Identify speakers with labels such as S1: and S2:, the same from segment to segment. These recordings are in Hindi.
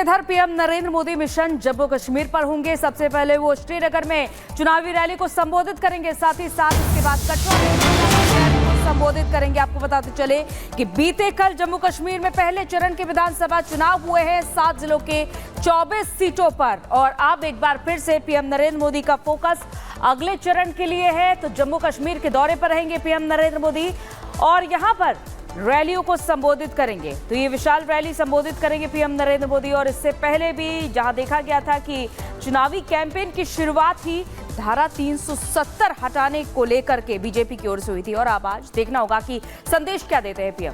S1: इधर पीएम नरेंद्र मोदी मिशन जम्मू कश्मीर पर होंगे। सबसे पहले वो श्रीनगर में चुनावी रैली को संबोधित करेंगे, साथ ही साथ इसके बाद कटरा में रैली को संबोधित करेंगे। आपको बताते चले कि बीते कल जम्मू कश्मीर में पहले चरण के विधानसभा चुनाव हुए हैं 7 जिलों के 24 सीटों पर। और अब एक बार फिर से पीएम नरेंद्र मोदी का फोकस अगले चरण के लिए है। तो जम्मू कश्मीर के दौरे पर रहेंगे पीएम नरेंद्र मोदी और यहां पर रैलियों को संबोधित करेंगे। तो ये विशाल रैली संबोधित करेंगे पीएम नरेंद्र मोदी। और इससे पहले भी जहां देखा गया था कि चुनावी कैंपेन की शुरुआत ही धारा 370 हटाने को लेकर के बीजेपी की ओर से हुई थी। और अब आज देखना होगा कि संदेश क्या देते हैं पीएम।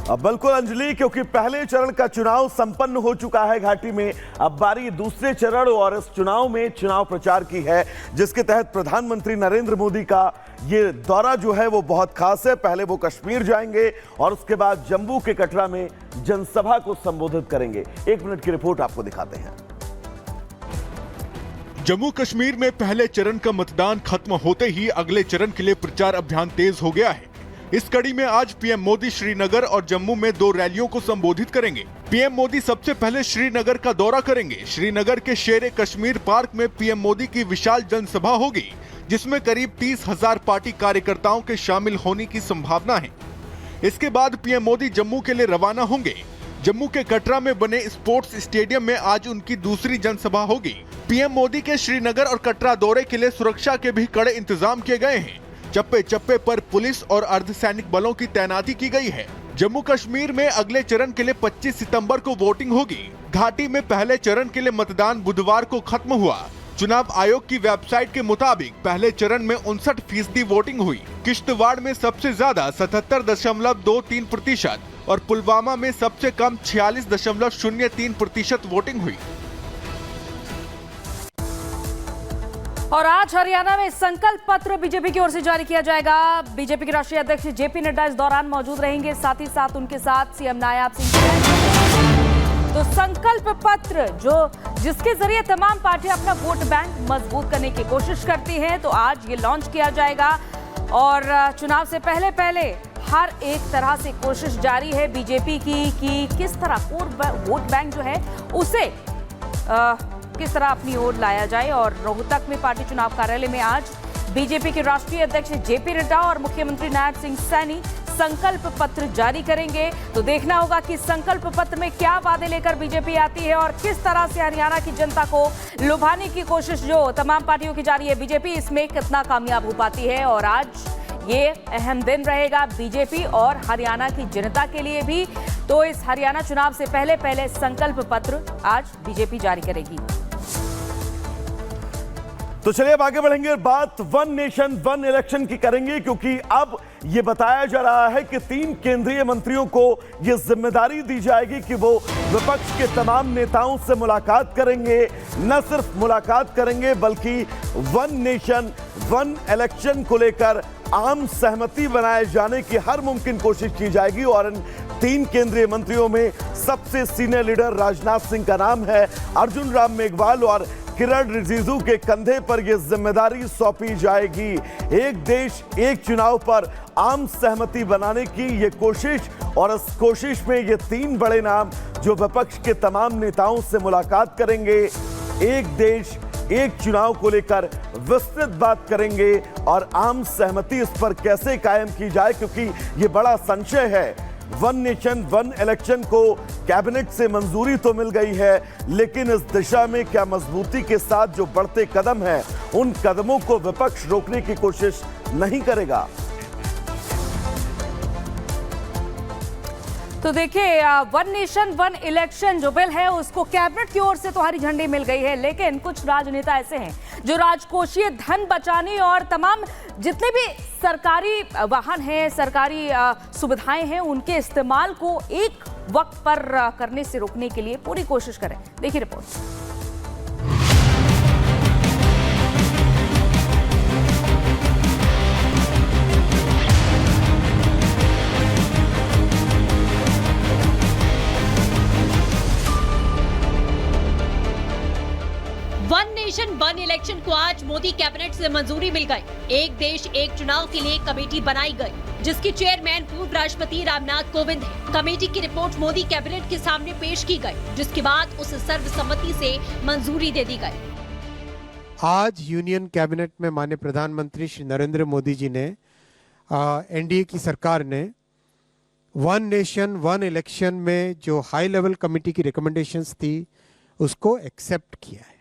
S2: अब बिल्कुल अंजलि, क्योंकि पहले चरण का चुनाव संपन्न हो चुका है घाटी में, अब बारी दूसरे चरण और इस चुनाव में चुनाव प्रचार की है, जिसके तहत प्रधानमंत्री नरेंद्र मोदी का ये दौरा जो है वो बहुत खास है। पहले वो कश्मीर जाएंगे और उसके बाद जम्मू के कटरा में जनसभा को संबोधित करेंगे। 1 मिनट की रिपोर्ट आपको दिखाते हैं।
S3: जम्मू कश्मीर में पहले चरण का मतदान खत्म होते ही अगले चरण के लिए प्रचार अभियान तेज हो गया है। इस कड़ी में आज पीएम मोदी श्रीनगर और जम्मू में 2 रैलियों को संबोधित करेंगे। पीएम मोदी सबसे पहले श्रीनगर का दौरा करेंगे। श्रीनगर के शेर कश्मीर पार्क में पीएम मोदी की विशाल जनसभा होगी, जिसमें करीब 30,000 पार्टी कार्यकर्ताओं के शामिल होने की संभावना है। इसके बाद पीएम मोदी जम्मू के लिए रवाना होंगे। जम्मू के कटरा में बने स्पोर्ट्स स्टेडियम में आज उनकी दूसरी जनसभा होगी। पीएम मोदी के श्रीनगर और कटरा दौरे के लिए सुरक्षा के भी कड़े इंतजाम किए गए हैं। चप्पे चप्पे पर पुलिस और अर्धसैनिक बलों की तैनाती की गई है। जम्मू कश्मीर में अगले चरण के लिए 25 सितंबर को वोटिंग होगी। घाटी में पहले चरण के लिए मतदान बुधवार को खत्म हुआ। चुनाव आयोग की वेबसाइट के मुताबिक पहले चरण में 59% वोटिंग हुई। किश्तवाड़ में सबसे ज्यादा 77.23% और पुलवामा में सबसे कम 46.03% वोटिंग हुई।
S1: और आज हरियाणा में संकल्प पत्र बीजेपी की ओर से जारी किया जाएगा। बीजेपी के राष्ट्रीय अध्यक्ष जेपी नड्डा इस दौरान मौजूद रहेंगे, साथ ही साथ उनके साथ सीएम नायब सिंह। तो संकल्प पत्र जिसके जरिए तमाम पार्टियां अपना वोट बैंक मजबूत करने की कोशिश करती हैं, तो आज ये लॉन्च किया जाएगा। और चुनाव से पहले हर एक तरह से कोशिश जारी है बीजेपी की कि किस तरह वोट बैंक जो है उसे किस तरह अपनी ओर लाया जाए। और रोहतक में पार्टी चुनाव कार्यालय में आज बीजेपी के राष्ट्रीय अध्यक्ष जेपी नड्डा और मुख्यमंत्री नायब सिंह सैनी संकल्प पत्र जारी करेंगे। तो देखना होगा कि संकल्प पत्र में क्या वादे लेकर बीजेपी आती है और किस तरह से हरियाणा की जनता को लुभाने की कोशिश जो तमाम पार्टियों की जारी है, बीजेपी इसमें कितना कामयाब हो पाती है। और आज ये अहम दिन रहेगा बीजेपी और हरियाणा की जनता के लिए भी। तो इस हरियाणा चुनाव से पहले संकल्प पत्र आज बीजेपी जारी करेगी।
S2: तो चलिए अब आगे बढ़ेंगे, बात वन नेशन वन इलेक्शन की करेंगे, क्योंकि अब ये बताया जा रहा है कि 3 केंद्रीय मंत्रियों को ये जिम्मेदारी दी जाएगी कि वो विपक्ष के तमाम नेताओं से मुलाकात करेंगे। न सिर्फ मुलाकात करेंगे बल्कि वन नेशन वन इलेक्शन को लेकर आम सहमति बनाए जाने की हर मुमकिन कोशिश की जाएगी। और इन 3 केंद्रीय मंत्रियों में सबसे सीनियर लीडर राजनाथ सिंह का नाम है। अर्जुन राम मेघवाल और किरण रिजिजू के कंधे पर यह जिम्मेदारी सौंपी जाएगी। एक देश एक चुनाव पर आम सहमति बनाने की यह कोशिश, और इस कोशिश में ये 3 बड़े नाम जो विपक्ष के तमाम नेताओं से मुलाकात करेंगे, एक देश एक चुनाव को लेकर विस्तृत बात करेंगे और आम सहमति इस पर कैसे कायम की जाए, क्योंकि यह बड़ा संशय है। वन नेशन वन इलेक्शन को कैबिनेट से मंजूरी तो मिल गई है, लेकिन इस दिशा में क्या मजबूती के साथ जो बढ़ते कदम हैं, उन कदमों को विपक्ष रोकने की कोशिश नहीं करेगा।
S1: तो देखिए, वन नेशन वन इलेक्शन जो बिल है उसको कैबिनेट की ओर से तो हरी झंडी मिल गई है, लेकिन कुछ राजनेता ऐसे हैं जो राजकोषीय धन बचाने और तमाम जितने भी सरकारी वाहन हैं, सरकारी सुविधाएं हैं, उनके इस्तेमाल को एक वक्त पर करने से रोकने के लिए पूरी कोशिश करें। देखिए report.
S4: One nation one election को आज मोदी कैबिनेट से मंजूरी मिल गई। एक देश एक चुनाव के लिए कमेटी बनाई गई, जिसकी चेयरमैन पूर्व राष्ट्रपति रामनाथ कोविंद है। कमेटी की रिपोर्ट मोदी कैबिनेट के सामने पेश की गई, जिसके बाद उसे सर्वसम्मति से मंजूरी दे दी गई।
S5: आज यूनियन कैबिनेट में माननीय प्रधानमंत्री श्री नरेंद्र मोदी जी ने एनडीए की सरकार ने वन नेशन वन इलेक्शन में जो हाई लेवल कमेटी की रिकमेंडेशंस थी उसको एक्सेप्ट किया है।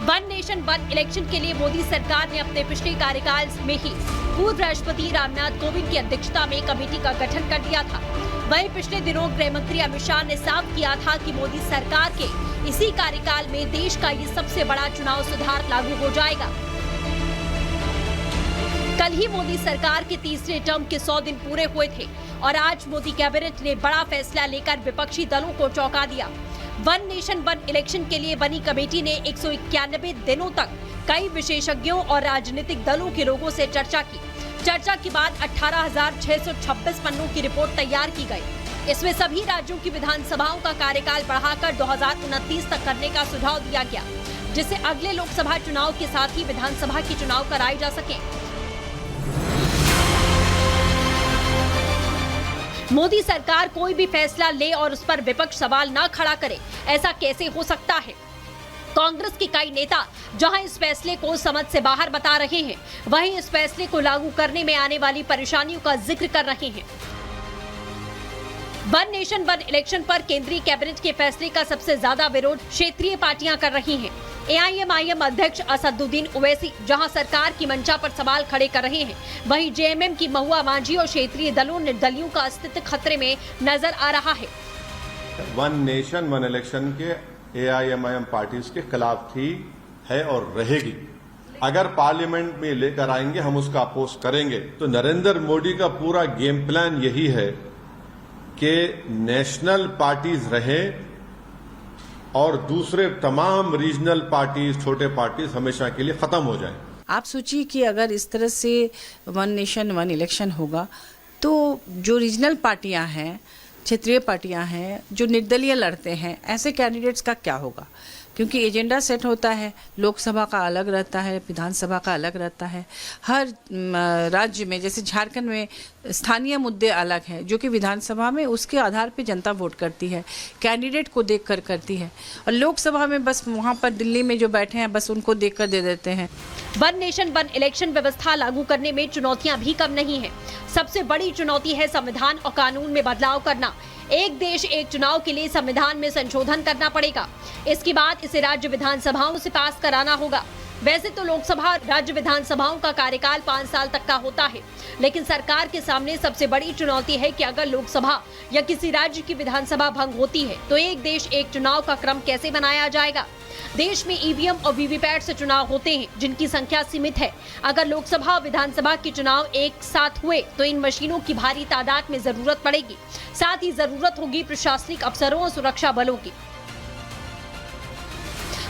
S4: वन नेशन वन इलेक्शन के लिए मोदी सरकार ने अपने पिछले कार्यकाल में ही पूर्व राष्ट्रपति रामनाथ कोविंद की अध्यक्षता में कमेटी का गठन कर दिया था। वहीं पिछले दिनों गृह मंत्री अमित शाह ने साफ किया था कि मोदी सरकार के इसी कार्यकाल में देश का ये सबसे बड़ा चुनाव सुधार लागू हो जाएगा। कल ही मोदी सरकार के तीसरे टर्म के 100 दिन पूरे हुए थे और आज मोदी कैबिनेट ने बड़ा फैसला लेकर विपक्षी दलों को चौंका दिया। वन नेशन वन इलेक्शन के लिए बनी कमेटी ने 191 दिनों तक कई विशेषज्ञों और राजनीतिक दलों के लोगों से चर्चा की। चर्चा के बाद 18,626 पन्नों की रिपोर्ट तैयार की गई। इसमें सभी राज्यों की विधानसभाओं का कार्यकाल बढ़ाकर 2029 तक करने का सुझाव दिया गया, जिससे अगले लोकसभा चुनाव के साथ ही विधानसभा के चुनाव कराए जा सके। मोदी सरकार कोई भी फैसला ले और उस पर विपक्ष सवाल न खड़ा करे, ऐसा कैसे हो सकता है? कांग्रेस के कई नेता जहां इस फैसले को समझ से बाहर बता रहे हैं, वहीं इस फैसले को लागू करने में आने वाली परेशानियों का जिक्र कर रहे हैं। वन नेशन वन इलेक्शन पर केंद्रीय कैबिनेट के फैसले का सबसे ज्यादा विरोध क्षेत्रीय पार्टियां कर रही हैं। एआईएमआईएम अध्यक्ष असदुद्दीन ओवैसी जहां सरकार की मंशा पर सवाल खड़े कर रहे हैं, वहीं जेएमएम की महुआ मांझी और क्षेत्रीय दलों निर्दलियों का अस्तित्व खतरे में नजर आ रहा है।
S6: वन नेशन वन इलेक्शन के एआईएमआईएम पार्टीज के खिलाफ थी, है और रहेगी। अगर पार्लियामेंट में लेकर आएंगे हम उसका अपोज करेंगे। तो नरेंद्र मोदी का पूरा गेम प्लान यही है कि नेशनल पार्टीज रहे और दूसरे तमाम रीजनल पार्टीज, छोटे पार्टीज हमेशा के लिए खत्म हो जाएं।
S7: आप सोचिए कि अगर इस तरह से वन नेशन वन इलेक्शन होगा तो जो रीजनल पार्टियां हैं, क्षेत्रीय पार्टियां हैं, जो निर्दलीय लड़ते हैं, ऐसे कैंडिडेट्स का क्या होगा? क्योंकि एजेंडा सेट होता है, लोकसभा का अलग रहता है, विधानसभा का अलग रहता है। हर राज्य में, जैसे झारखंड में स्थानीय मुद्दे अलग हैं, जो कि विधानसभा में उसके आधार पर जनता वोट करती है, कैंडिडेट को देखकर करती है, और लोकसभा में बस वहाँ पर दिल्ली में जो बैठे हैं बस उनको देखकर दे देते हैं।
S4: वन नेशन वन इलेक्शन व्यवस्था लागू करने में चुनौतियां भी कम नहीं है। सबसे बड़ी चुनौती है संविधान और कानून में बदलाव करना। एक देश एक चुनाव के लिए संविधान में संशोधन करना पड़ेगा। इसके बाद इसे राज्य विधानसभाओं से पास कराना होगा। वैसे तो लोकसभा राज्य विधानसभाओं का कार्यकाल 5 साल तक का होता है, लेकिन सरकार के सामने सबसे बड़ी चुनौती है कि अगर लोकसभा या किसी राज्य की विधानसभा भंग होती है तो एक देश एक चुनाव का क्रम कैसे बनाया जाएगा? देश में ईवीएम और वीवीपैट से चुनाव होते हैं, जिनकी संख्या सीमित है। अगर लोकसभा और विधानसभा के चुनाव एक साथ हुए तो इन मशीनों की भारी तादाद में जरूरत पड़ेगी। साथ ही जरूरत होगी प्रशासनिक अफसरों और सुरक्षा बलों की।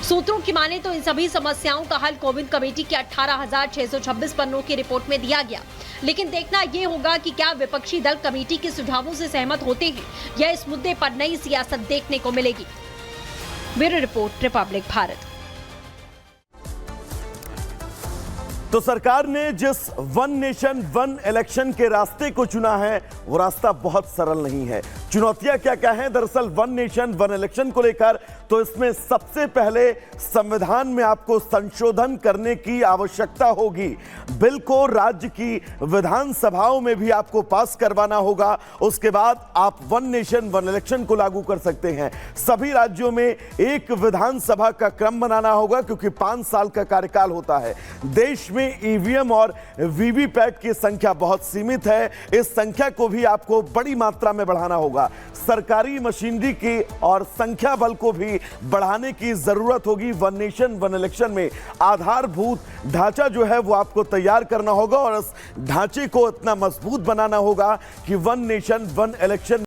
S4: सूत्रों की माने तो इन सभी समस्याओं का हल कोविंद कमेटी के 18,626 पन्नों की रिपोर्ट में दिया गया। लेकिन देखना ये होगा कि क्या विपक्षी दल कमेटी के सुझावों से सहमत होते हैं या इस मुद्दे पर नई सियासत देखने को मिलेगी। Bureau report, Republic Bharat.
S2: तो सरकार ने जिस वन नेशन वन इलेक्शन के रास्ते को चुना है वो रास्ता बहुत सरल नहीं है। चुनौतियां क्या क्या हैं? दरअसल वन नेशन वन इलेक्शन को लेकर तो इसमें सबसे पहले संविधान में आपको संशोधन करने की आवश्यकता होगी। बिल को राज्य की विधानसभाओं में भी आपको पास करवाना होगा। उसके बाद आप वन नेशन वन इलेक्शन को लागू कर सकते हैं। सभी राज्यों में एक विधानसभा का क्रम बनाना होगा, क्योंकि 5 साल का कार्यकाल होता है। देश में ईवीएम और वीवीपैट की संख्या बहुत सीमित है। इस संख्या को भी आपको बड़ी मात्रा में बढ़ाना होगा। सरकारी मशीनरी की और संख्या बल को भी बढ़ाने की जरूरत होगी। वन नेशन वन इलेक्शन में आधारभूत ढांचा जो है वो आपको तैयार करना होगा और इस ढांचे को इतना मजबूत बनाना होगा कि वन नेशन वन इलेक्शन